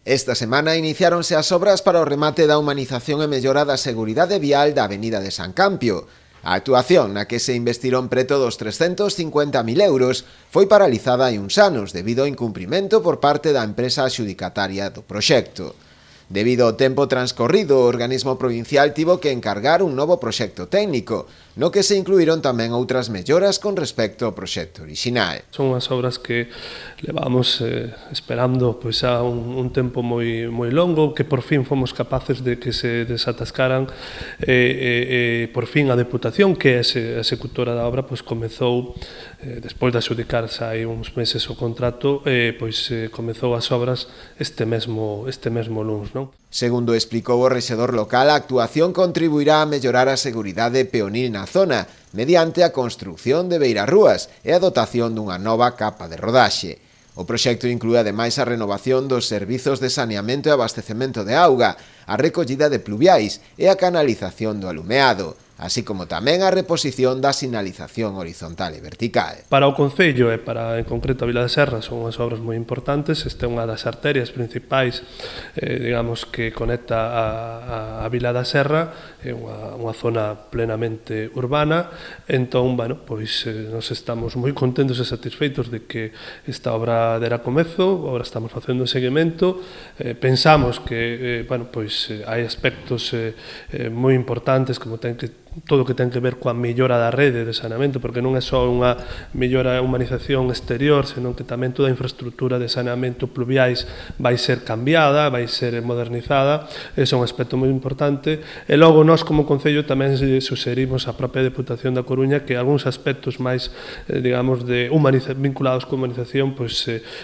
Esta semana iniciáronse as obras para o remate da humanización e mellora da seguridade vial da Avenida de San Campio. A actuación, na que se investiron preto dos 350.000 euros, foi paralizada hai uns anos debido ao incumprimento por parte da empresa adxudicataria do proxecto. Debido ao tempo transcorrido, o organismo provincial tivo que encargar un novo proxecto técnico, no que se incluíron tamén outras melloras con respecto ao proxecto orixinal. Son as obras que levamos esperando xa un tempo moi longo, que por fin fomos capaces de que se desatascaran por fin a Deputación, que é a executora da obra, comezou, despois de adxudicarse hai uns meses o contrato, comezou as obras este mesmo luns, non? Segundo explicou o rexedor local, a actuación contribuirá a mellorar a seguridade peonil na zona mediante a construción de beirarrúas e a dotación dunha nova capa de rodaxe. O proxecto inclúe ademais a renovación dos servizos de saneamento e abastecemento de auga, a recollida de pluviais e a canalización do alumeado, así como tamén a reposición da sinalización horizontal e vertical. Para o Concello e para, en concreto, a Vila de Serra son unhas obras moi importantes. Esta é unha das arterias principais, digamos, que conecta a Vila da Serra, é unha zona plenamente urbana. Entón, nós estamos moi contentos e satisfeitos de que esta obra dera comezo, agora estamos facendo un seguimento. Pensamos que, hai aspectos moi importantes, como todo o que ten que ver coa mellora da rede de saneamento, porque non é só unha mellora e humanización exterior, senón que tamén toda a infraestructura de saneamento pluviais vai ser cambiada, vai ser modernizada. Ese é un aspecto moi importante. E logo, nós como Concello tamén suxerimos á propia Deputación da Coruña que algúns aspectos máis, digamos, vinculados coa humanización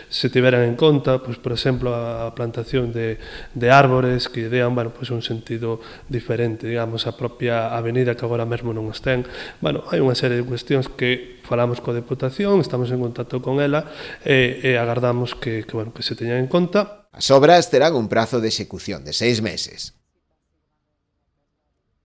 se tiveran en conta, por exemplo, a plantación de árbores que dean un sentido diferente, digamos, a propia avenida que agora mesmo non os ten. Hai unha serie de cuestións que falamos coa Deputación, estamos en contacto con ela e agardamos que se teñan en conta. As obras terán un prazo de execución de 6 meses.